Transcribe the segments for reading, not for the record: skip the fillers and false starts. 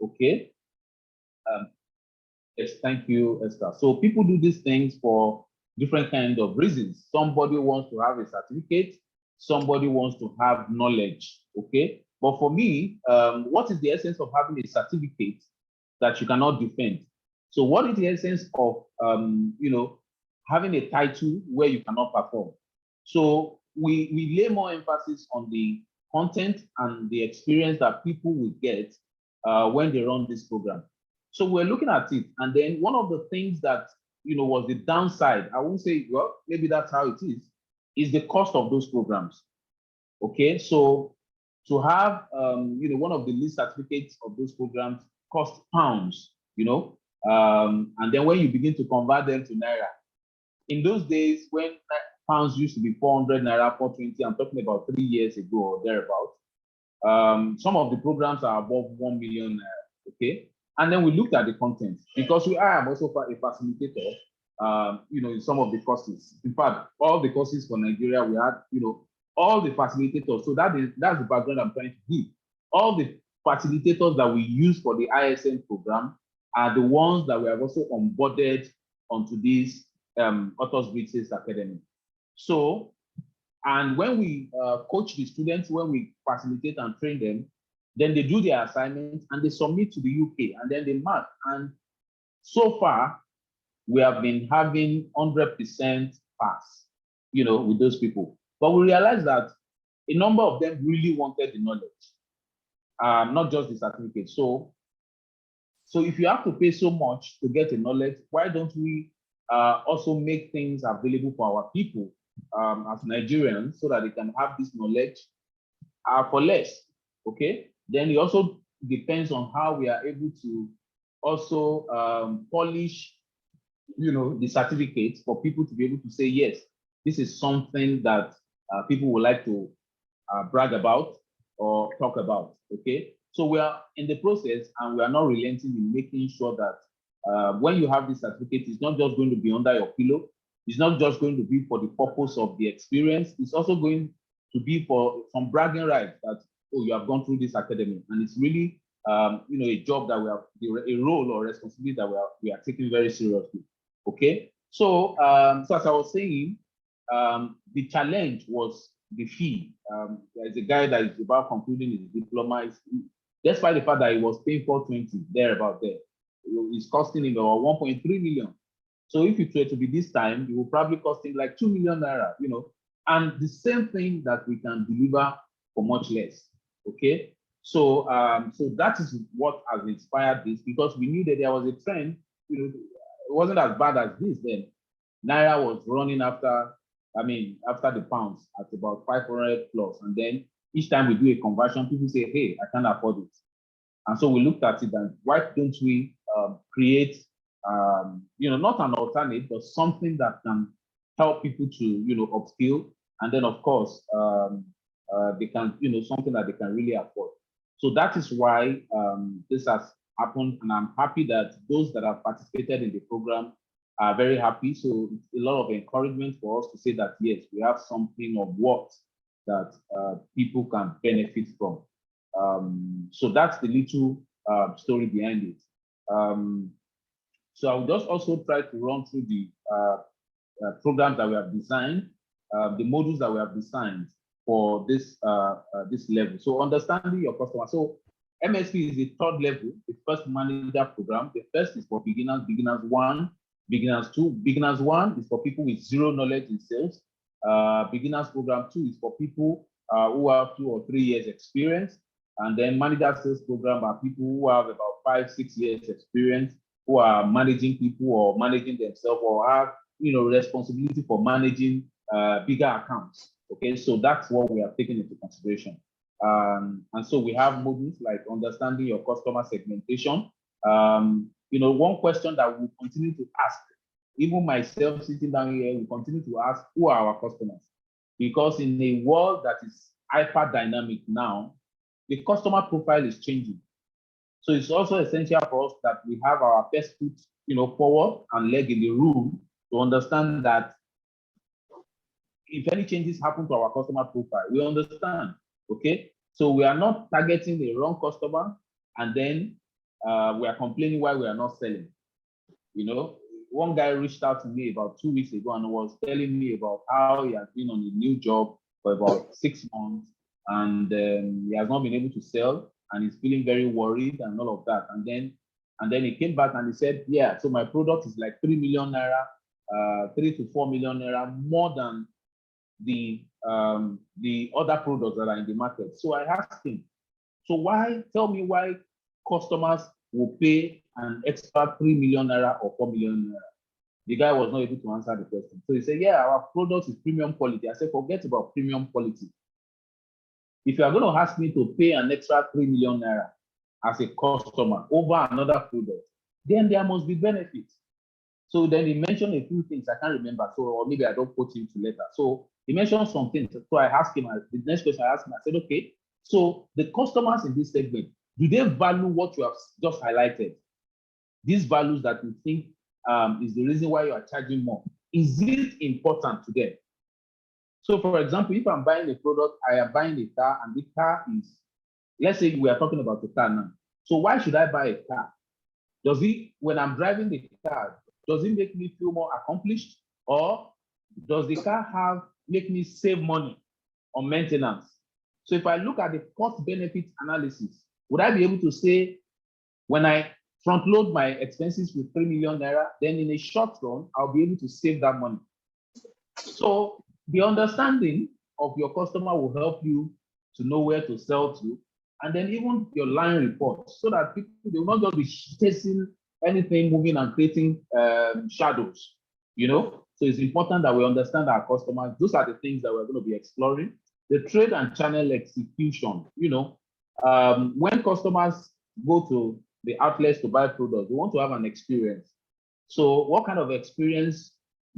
Okay. Yes, thank you, Esther. So people do these things for different kinds of reasons. Somebody wants to have a certificate, somebody wants to have knowledge, okay? But for me, what is the essence of having a certificate that you cannot defend? So what is the essence of, having a title where you cannot perform? So we lay more emphasis on the content and the experience that people will get when they run this program. So we're looking at it, and then one of the things that was the downside, I won't say, well, maybe that's how it is the cost of those programs. Okay, so to have one of the least certificates of those programs cost pounds, and then when you begin to convert them to naira, in those days when pounds used to be 400 naira, 420, I'm talking about 3 years ago or thereabout. Some of the programs are above 1 million naira. Okay. And then we looked at the content because I am also a facilitator, in some of the courses. In fact, all the courses for Nigeria, we had, all the facilitators. So that's the background I'm trying to give. All the facilitators that we use for the ISM program are the ones that we have also onboarded onto this Autusbridge Sales Academy. So, and when we coach the students, when we facilitate and train them, then they do their assignments and they submit to the UK and then they mark. And so far, we have been having 100% pass, with those people. But we realized that a number of them really wanted the knowledge, not just the certificate. So if you have to pay so much to get the knowledge, why don't we also make things available for our people as Nigerians so that they can have this knowledge for less, okay? Then it also depends on how we are able to also polish, the certificates for people to be able to say, yes, this is something that people would like to brag about or talk about, okay? So we are in the process and we are not relenting in making sure that when you have this certificate, it's not just going to be under your pillow. It's not just going to be for the purpose of the experience. It's also going to be for some bragging rights that, oh, you have gone through this academy. And it's really, a job that a role or responsibility that we are taking very seriously. Okay. So, so as I was saying, the challenge was the fee. There's a guy that is about concluding his diploma. Despite the fact that he was paying 420 about there, it's costing him about 1.3 million. So if it were to be this time, it will probably cost him like 2 million naira, and the same thing that we can deliver for much less. Okay. So so that is what has inspired this, because we knew that there was a trend, it wasn't as bad as this then. Naira was running after the pounds at about 500 plus. And then each time we do a conversion, people say, hey, I can't afford it. And so we looked at it and why don't we create, not an alternate, but something that can help people to, upskill. And then of course, they can, something that they can really afford. So that is why this has happened. And I'm happy that those that have participated in the program are very happy. So it's a lot of encouragement for us to say that, yes, we have something of worth that people can benefit from. So that's the little story behind it. So I'll just also try to run through the programs that we have designed, the modules that we have designed for this this level. So understanding your customer. So MSP is the third level, the first manager program. The first is for beginners, beginners 1, beginners 2. Beginners 1 is for people with zero knowledge in sales. Beginners program 2 is for people who have 2 or 3 years experience. And then manager sales program are people who have about 5, 6 years experience, who are managing people or managing themselves or have, responsibility for managing bigger accounts. Okay, so that's what we have taken into consideration. And so we have modules like understanding your customer segmentation. One question that we continue to ask, even myself sitting down here, we continue to ask, who are our customers? Because in a world that is hyper dynamic now, the customer profile is changing. So it's also essential for us that we have our best foot, forward and leg in the room to understand that if any changes happen to our customer profile, we understand, okay? So we are not targeting the wrong customer and then we are complaining why we are not selling. One guy reached out to me about 2 weeks ago and was telling me about how he has been on a new job for about 6 months, and he has not been able to sell, and he's feeling very worried and all of that. And then he came back and he said, yeah, so my product is like 3 million naira, 3 to 4 million naira more than the other products that are in the market. So I asked him, so tell me why customers will pay an extra 3 million naira or 4 million naira? The guy was not able to answer the question. So he said, yeah, our product is premium quality. I said, forget about premium quality. If you are going to ask me to pay an extra 3 million naira as a customer over another product, then there must be benefits. So then he mentioned a few things I can't remember, or maybe I don't quote him to later. So he mentioned some things. So I asked him, the next question I asked him, I said, okay, so the customers in this segment, do they value what you have just highlighted? These values that you think is the reason why you are charging more. Is it important to them? So for example, if I'm buying a product, I am buying a car, and the car is, let's say we are talking about a car now. So why should I buy a car? When I'm driving the car, does it make me feel more accomplished? Or does the car make me save money on maintenance? So if I look at the cost-benefit analysis, would I be able to say, when I front load my expenses with 3 million naira, then in a short run, I'll be able to save that money? So the understanding of your customer will help you to know where to sell to, and then even your line reports, so that people, they will not just be chasing anything moving and creating shadows, So it's important that we understand our customers. Those are the things that we're going to be exploring. The trade and channel execution, when customers go to the outlets to buy products, we want to have an experience. So what kind of experience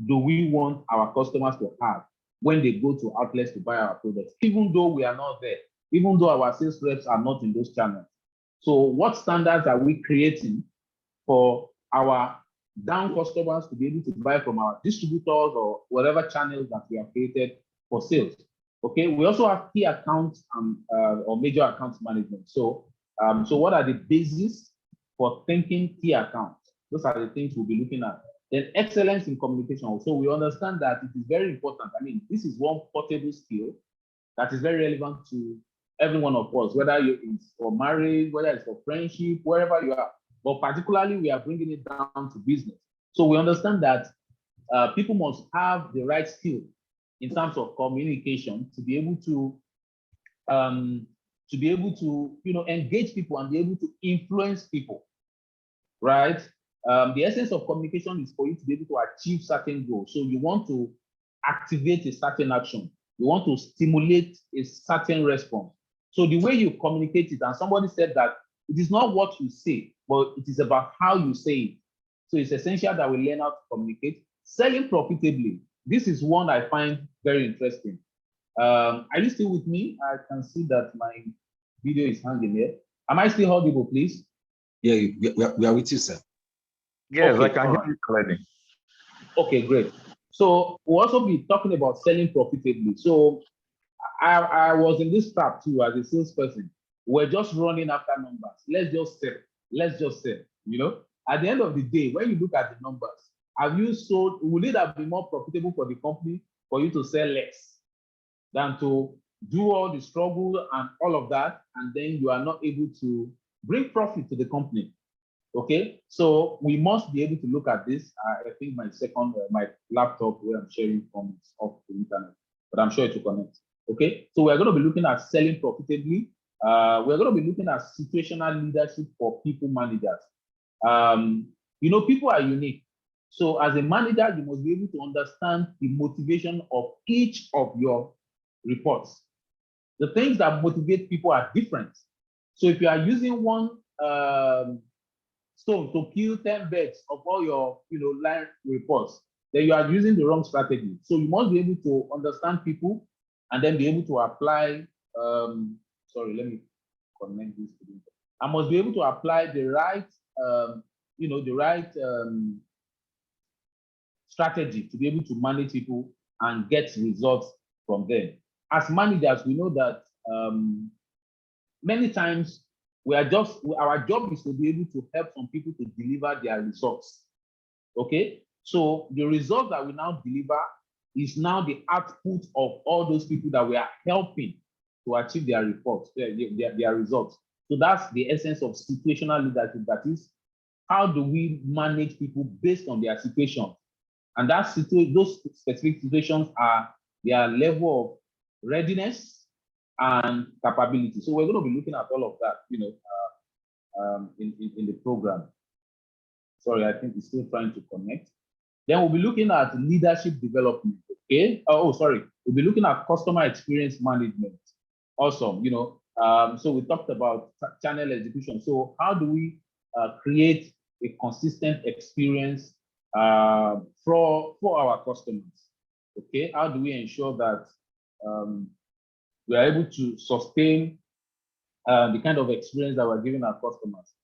do we want our customers to have when they go to outlets to buy our products, even though we are not there, even though our sales reps are not in those channels? So what standards are we creating for our down customers to be able to buy from our distributors or whatever channels that we have created for sales? Okay, we also have key accounts or major accounts management. So what are the bases for thinking key accounts? Those are the things we'll be looking at. Then excellence in communication. So we understand that it is very important. I mean, this is one portable skill that is very relevant to every one of us, whether it's for marriage, whether it's for friendship, wherever you are. But particularly, we are bringing it down to business. So we understand that people must have the right skill in terms of communication to be able to engage people and be able to influence people, right? The essence of communication is for you to be able to achieve certain goals. So you want to activate a certain action. You want to stimulate a certain response. So the way you communicate it, and somebody said that it is not what you say, but it is about how you say it. So it's essential that we learn how to communicate. Selling profitably. This is one I find very interesting. Are you still with me? I can see that my video is hanging here. Am I still audible, please? Yeah, we are with you, sir. Yes, okay, I can hear you clearly. Okay, great. So we'll also be talking about selling profitably. So I was in this trap too as a salesperson. We're just running after numbers. Let's just sell. Let's just sell. At the end of the day, when you look at the numbers, have you sold? Will it have been more profitable for the company for you to sell less than to do all the struggle and all of that, and then you are not able to bring profit to the company? Okay, so we must be able to look at this. I think my laptop where I'm sharing from is off the internet, but I'm sure it will connect. Okay, so we're going to be looking at selling profitably. We're going to be looking at situational leadership for people managers. People are unique. So as a manager, you must be able to understand the motivation of each of your reports. The things that motivate people are different. So if you are using one stone to kill 10 birds of all your line reports, then you are using the wrong strategy. So you must be able to understand people and then be able to apply. Sorry, let me connect this to this. I must be able to apply the right strategy to be able to manage people and get results from them. As managers, we know that many times our job is to be able to help some people to deliver their results. Okay, so the result that we now deliver is now the output of all those people that we are helping to achieve their reports, their results. So that's the essence of situational leadership. That is, how do we manage people based on their situation? And those specific situations are their level of readiness and capability. So we're going to be looking at all of that, in the program. Sorry, I think it's still trying to connect. Then we'll be looking at leadership development. Okay. Oh, sorry. We'll be looking at customer experience management. Awesome. So we talked about channel execution. So how do we create a consistent experience for our customers? Okay. How do we ensure that we are able to sustain the kind of experience that we're giving our customers?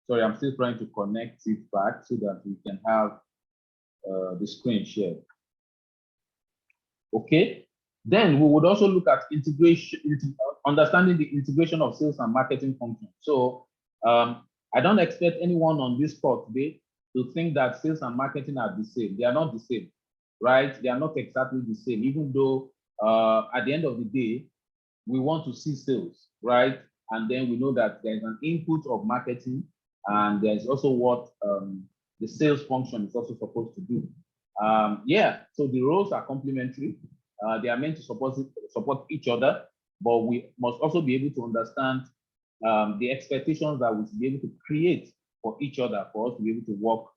Sorry, I'm still trying to connect it back so that we can have the screen shared. Okay. Then we would also look at understanding the integration of sales and marketing functions. So I don't expect anyone on this call today to think that sales and marketing are the same. They are not the same, right? They are not exactly the same, even though at the end of the day, we want to see sales, right? And then we know that there's an input of marketing, and there's also what the sales function is also supposed to do. So the roles are complementary. They are meant to support each other, but we must also be able to understand the expectations that we should be able to create for each other, for us to be able to work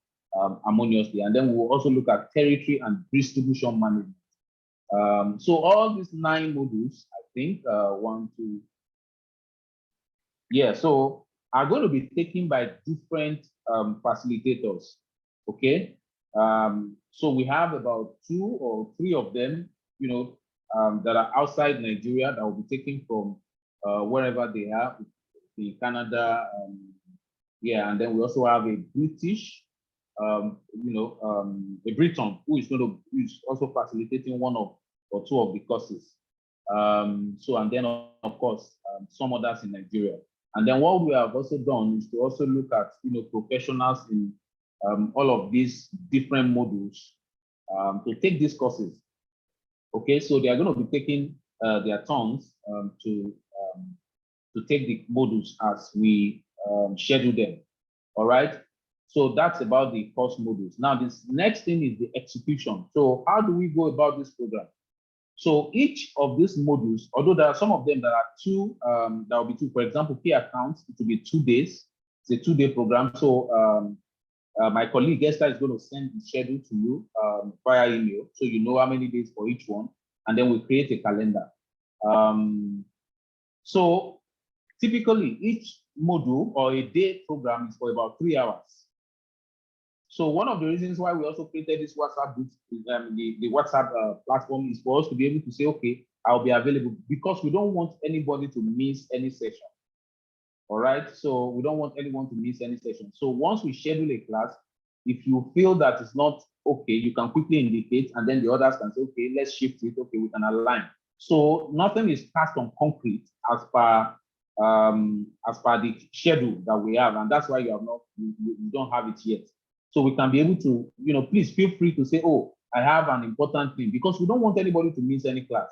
harmoniously. And then we'll also look at territory and distribution management. So all these 9 modules, I think, so are going to be taken by different facilitators. Okay. So we have about 2 or 3 of them, that are outside Nigeria, that will be taken from wherever they are, in Canada. And then we also have a British, a Briton who is also facilitating 1 or 2 of the courses. And then of course some others in Nigeria. And then what we have also done is to also look at professionals in all of these different modules to take these courses. Okay, so they are going to be taking their turns to take the modules as we schedule them. All right, so that's about the course modules. Now this next thing is the execution. So how do we go about this program? So each of these modules, although there are some of them that are 2, that will be 2. For example, key accounts, it will be 2 days. It's a 2-day program. So my colleague Esther is going to send the schedule to you via email, so you know how many days for each one, and then we create a calendar. So typically each module or a day program is for about 3 hours. So one of the reasons why we also created this WhatsApp group, the WhatsApp platform, is for us to be able to say, okay, I'll be available, because we don't want anybody to miss any session. All right, so we don't want anyone to miss any session. So once we schedule a class, if you feel that it's not okay, you can quickly indicate, and then the others can say, okay, let's shift it. Okay, we can align. So nothing is cast on concrete as per the schedule that we have, and that's why you don't have it yet. So we can be able to, please feel free to say, oh, I have an important thing, because we don't want anybody to miss any class.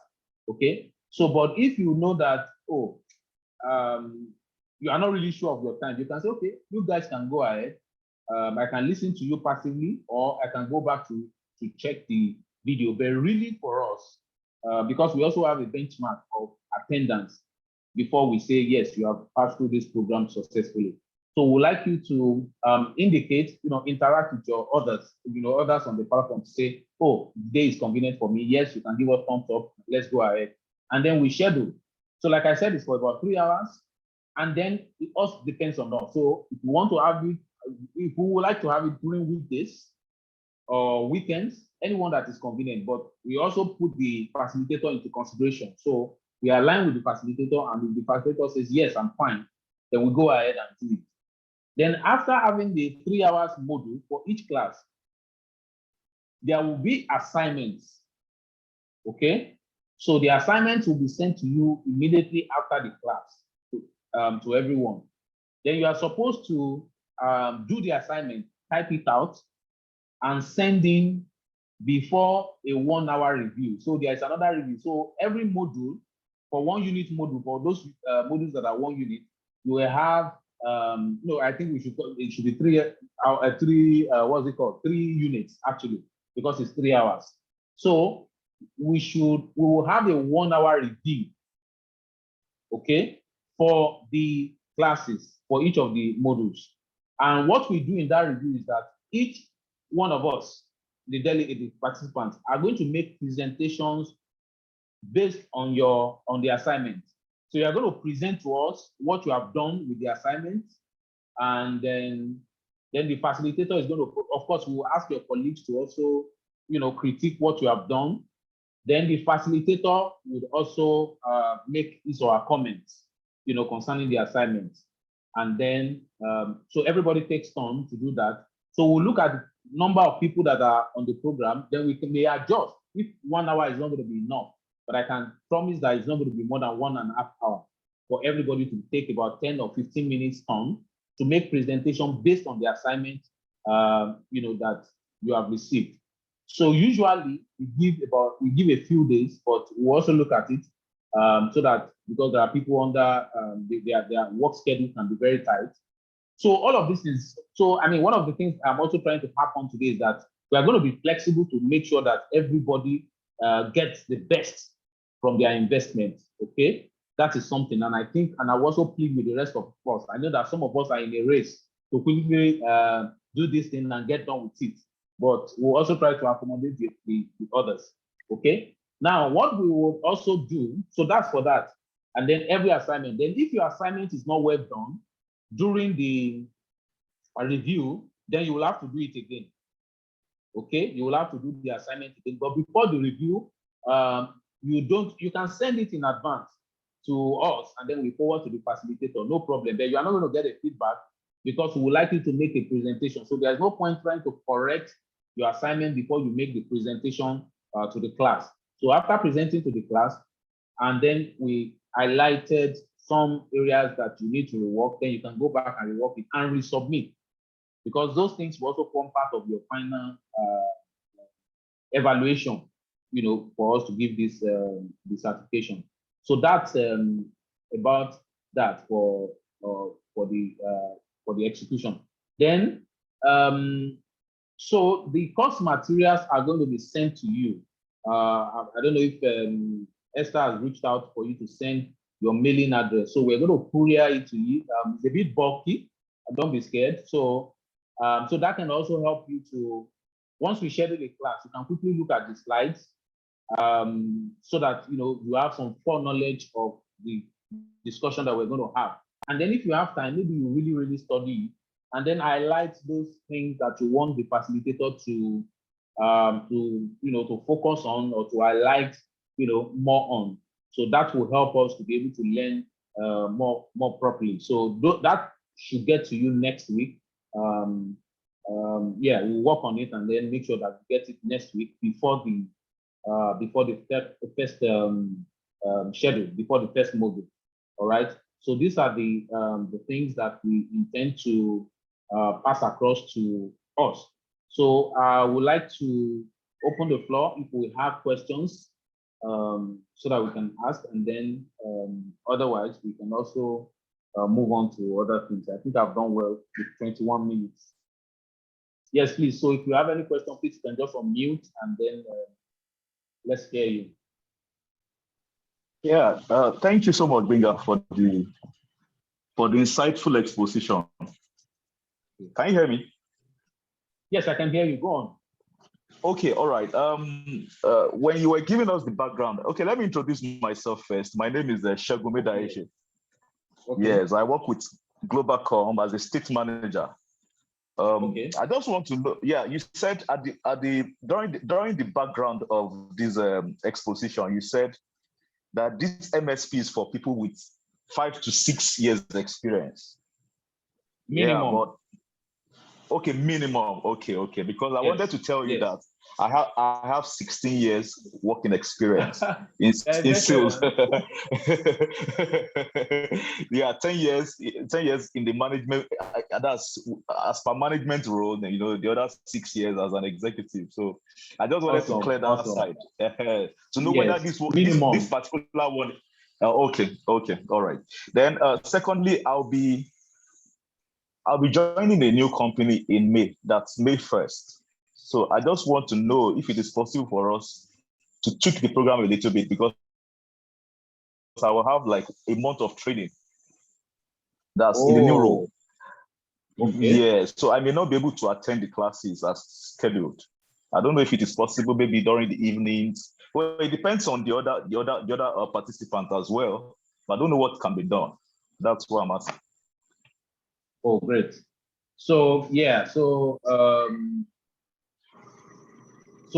Okay. So, but if you know that, you are not really sure of your time, you can say, okay, you guys can go ahead. I can listen to you passively, or I can go back to check the video. But really for us, because we also have a benchmark of attendance before we say, yes, you have passed through this program successfully. So we'd like you to indicate, interact with your others, others on the platform to say, oh, the day is convenient for me. Yes, you can give us thumbs up. Let's go ahead. And then we schedule. So like I said, it's for about 3 hours. And then it also depends on us. So if we want to have it, if we would like to have it during weekdays or weekends, anyone that is convenient, but we also put the facilitator into consideration. So we align with the facilitator, and if the facilitator says, yes, I'm fine, then we go ahead and do it. Then after having the 3 hours module for each class, there will be assignments, okay? So the assignments will be sent to you immediately after the class, to everyone. Then you are supposed to do the assignment, type it out, and send in before a 1 hour review. So there is another review. So every module, for 1 unit module, for those modules that are 1 unit, you will have, no, I think it should be 3, what's it called? 3 units actually, because it's 3 hours. So we will have a 1 hour review, okay, for the classes, for each of the modules. And what we do in that review is that each one of us, the delegate, the participants, are going to make presentations based on the assignment. So you are going to present to us what you have done with the assignment, and then the facilitator is going to, of course, we will ask your colleagues to also, critique what you have done. Then the facilitator would also make his or her comments, concerning the assignment. And then, so everybody takes turn to do that. So we'll look at the number of people that are on the program, then may adjust if 1 hour is not going to be enough. But I can promise that it's not going to be more than 1.5 hours for everybody to take about 10 or 15 minutes turn to make presentation based on the assignment, that you have received. So usually we give a few days, but we also look at it so that, because there are people under their work schedule can be very tight. So all of this is, one of the things I'm also trying to harp on today is that we are going to be flexible to make sure that everybody gets the best from their investment, okay? That is something, and I think, and I also plead with the rest of us. I know that some of us are in a race to quickly do this thing and get done with it, but we'll also try to accommodate the others, okay? Now, what we will also do, so that's for that, and then every assignment, then if your assignment is not well done during the review, then you will have to do it again, okay? You will have to do the assignment again, but before the review, you can send it in advance to us, and then we forward to the facilitator, no problem. But you are not going to get a feedback because we would like you to make a presentation. So there's no point trying to correct your assignment before you make the presentation to the class. So after presenting to the class, and then we highlighted some areas that you need to rework, then you can go back and rework it and resubmit, because those things will also form part of your final evaluation, for us to give this the certification. So that's about that for the execution. Then, so the course materials are going to be sent to you. I don't know if Esther has reached out for you to send your mailing address. So we're going to courier it to you. It's a bit bulky. Don't be scared. So, so that can also help you to, once we schedule a class, you can quickly look at the slides, so that you have some foreknowledge of the discussion that we're going to have. And then if you have time, maybe you really study and then highlight those things that you want the facilitator to focus on, or to highlight more on. So that will help us to be able to learn more properly. So that should get to you next week. Yeah, we'll work on it and then make sure that we get it next week before the first schedule, before the first module. All right. So these are the things that we intend to pass across to us. So I would like to open the floor if we have questions, so that we can ask, and then otherwise we can also move on to other things. I think I've done well with 21 minutes. Yes, please. So if you have any question, please you can just unmute and then let's hear you. Yeah, thank you so much, Binga, for the insightful exposition. Can you hear me? Yes, I can hear you. Go on. Okay, all right. When you were giving us the background, okay, let me introduce myself first. My name is Shagumeda Eshe. Okay. Yes, I work with Globalcom as a state manager. Okay. I just want to know. Yeah, you said during the background of this exposition, you said that this MSP is for people with 5 to 6 years experience. Minimum. Yeah, but okay, minimum. Okay, because I wanted to tell you that I have 16 years working experience in sales. Yeah, 10 years in the management. That's as per management role. You know, the other 6 years as an executive. So I just wanted to clear that side to know whether this particular one. Okay, all right. Then secondly, I'll be joining a new company in May. That's May 1st. So I just want to know if it is possible for us to tweak the program a little bit, because I will have like a month of training. That's in the new role. Okay. Yeah, so I may not be able to attend the classes as scheduled. I don't know if it is possible, maybe during the evenings. Well, it depends on the other participant as well. But I don't know what can be done. That's what I'm asking. Oh, great. So yeah, so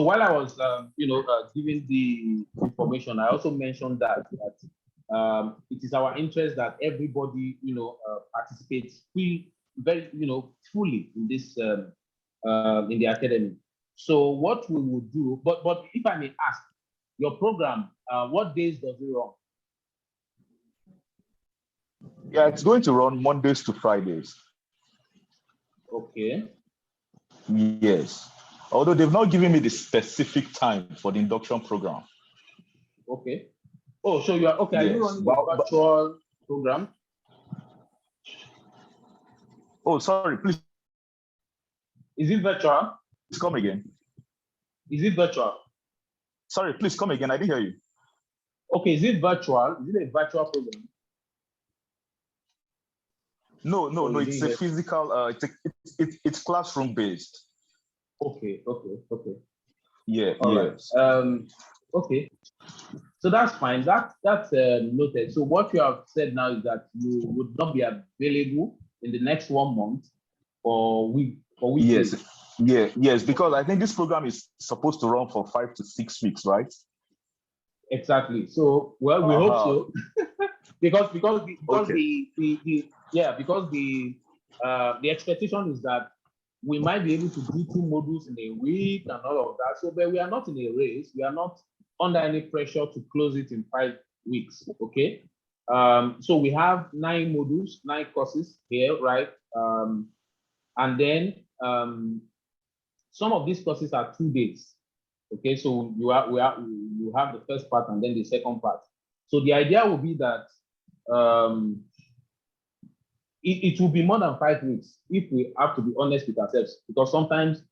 while I was giving the information, I also mentioned that it is our interest that everybody participates fully in this in the academy. So what we will do, but if I may ask, your program, what days does it run? Yeah, it's going to run Mondays to Fridays. Okay. Yes. Although they've not given me the specific time for the induction program. Okay. Oh, so you are okay. Yes. Are you running a virtual program? Oh, sorry, please. Is it virtual? Please come again. Is it virtual? Sorry, please come again. I didn't hear you. Okay, is it virtual? Is it a virtual program? No. It's a physical. It's classroom based. Okay. Yeah. All right. Okay. So that's fine. That's noted. So what you have said now is that you would not be available in the next 1 month for week. Yes. Yeah. Yes. Because I think this program is supposed to run for 5 to 6 weeks, right? Exactly. So we hope so. because the expectation is that we might be able to do 2 modules in a week and all of that. So, but we are not in a race. We are not under any pressure to close it in 5 weeks. Okay. So we have 9 modules, 9 courses here, right? And then some of these courses are 2 days. Okay, so you have the first part and then the second part. So the idea will be that it will be more than 5 weeks if we have to be honest with ourselves, because sometimes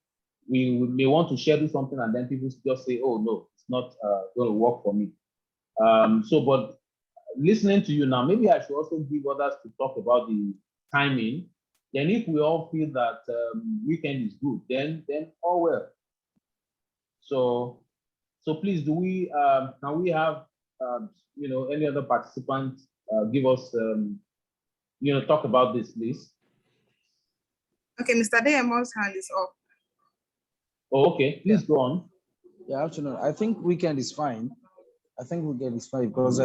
we may want to schedule something and then people just say, oh no, it's not going to work for me. But listening to you now, maybe I should also give others to talk about the timing. Then if we all feel that weekend is good, then all well. So please, do we can we have any other participants give us talk about this, please? Okay, Mr. Deyemo's hand is up. Oh, okay. Please go on. Yeah, afternoon. I think weekend is fine. I think weekend is fine because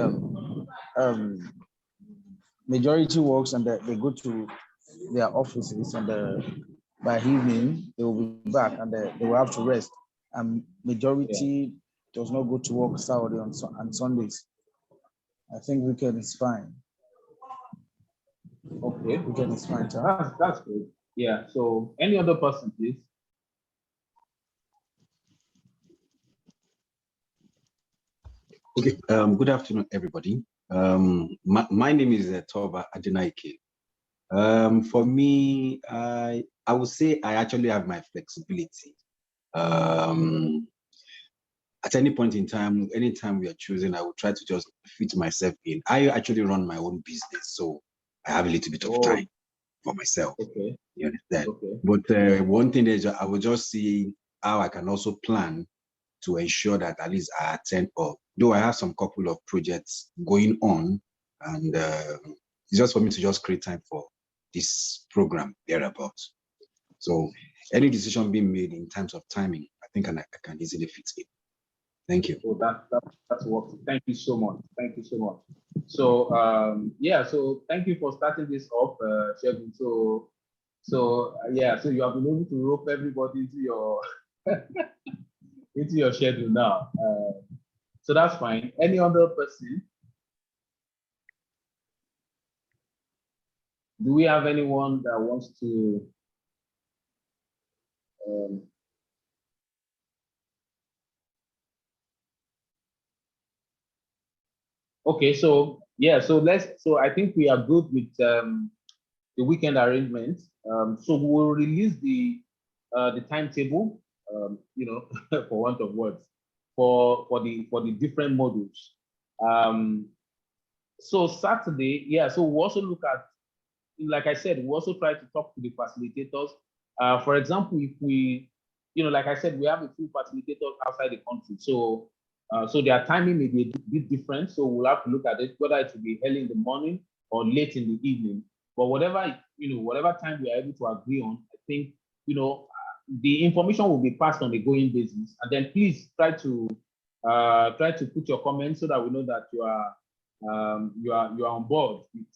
majority works and they go to their offices, and by evening they will be back and they will have to rest. And majority does not go to work Saturday and Sundays. I think weekend is fine. Okay, weekend is fine. That's good. Yeah. So any other person, please? Okay. Good afternoon, everybody. My name is Tova Adenaike. For me, I would say I actually have my flexibility. At any point in time, anytime we are choosing, I will try to just fit myself in. I actually run my own business, so I have a little bit of time for myself. Okay. You understand? Okay. But one thing is I will just see how I can also plan to ensure that at least I attend all. Though I have some couple of projects going on, and it's just for me to just create time for this program thereabouts. So any decision being made in terms of timing, I think I can easily fit in. Thank you. So that's working. Thank you so much. Thank you so much. So so thank you for starting this off, Shegun. So you have been able to rope everybody into your into your schedule now. So that's fine. Any other person? Do we have anyone that wants to? Okay, so yeah, so I think we are good with the weekend arrangement. So we will release the timetable, you know, for want of words, for the different modules. So Saturday, yeah, so we also look at, like I said, we also try to talk to the facilitators. For example, if we, you know, like I said, we have a few facilitators outside the country. So so their timing may be a bit different. So we'll have to look at it, whether it will be early in the morning or late in the evening. But whatever, you know, whatever time we are able to agree on, I think, you know, the information will be passed on a going basis. And then please try to put your comments so that we know that you are on board with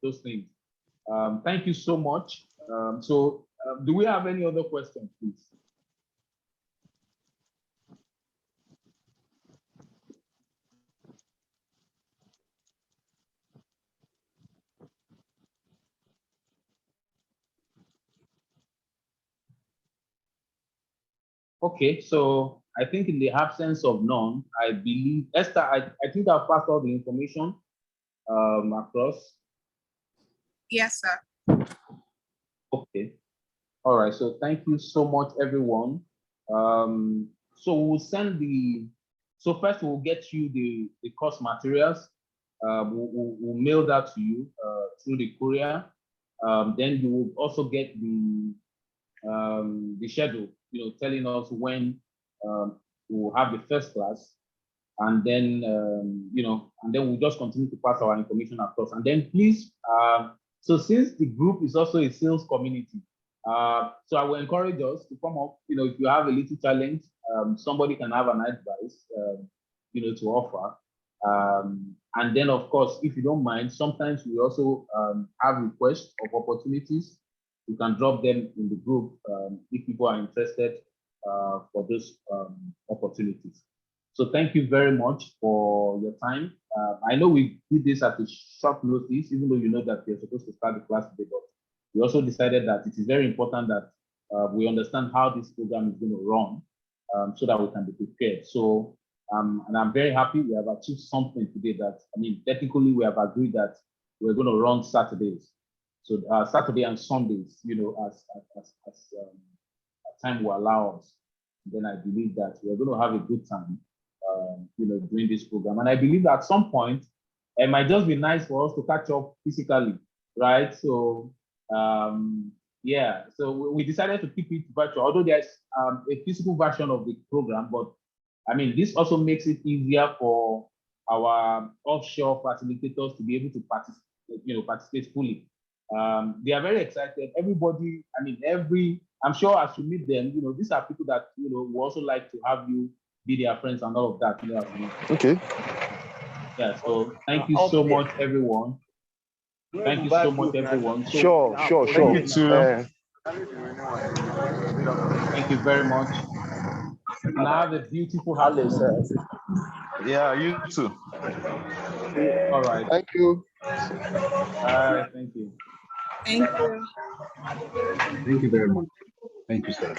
those things. Thank you so much. Do we have any other questions, please? Okay, so I think in the absence of none, I believe, Esther, I think I've passed all the information across. Yes, sir. Okay. All right, so thank you so much, everyone. So we'll send so first we'll get you the course materials. We'll mail that to you through the courier. Then you will also get the schedule, you know, telling us when we'll have the first class, and then you know, and then we'll just continue to pass our information across. And then please, so since the group is also a sales community, so I will encourage us to come up. You know, if you have a little challenge, somebody can have an advice, you know, to offer. And then, of course, if you don't mind, sometimes we also have requests of opportunities. You can drop them in the group if people are interested for those opportunities. So thank you very much for your time. I know we did this at a short notice, even though you know that we're supposed to start the class today, but we also decided that it is very important that we understand how this program is going to run so that we can be prepared. So, and I'm very happy we have achieved something today that, I mean, technically we have agreed that we're going to run Saturdays. So Saturday and Sundays, you know, as time will allow us. Then I believe that we're going to have a good time, you know, doing this program. And I believe that at some point, it might just be nice for us to catch up physically, right? So, yeah, so we decided to keep it virtual, although there's a physical version of the program, but I mean, this also makes it easier for our offshore facilitators to be able to participate fully. They are very excited. Everybody, I mean, I'm sure as you meet them, you know, these are people that, you know, will also like to have you be their friends and all of that. You know, okay. Yeah, so thank you so much, everyone. Thank you so much, everyone. So, sure. Thank you too. Thank you very much. And have a beautiful afternoon. Yeah, you too. All right. Thank you. Bye. Thank you. Thank you. Thank you very much. Thank you, sir.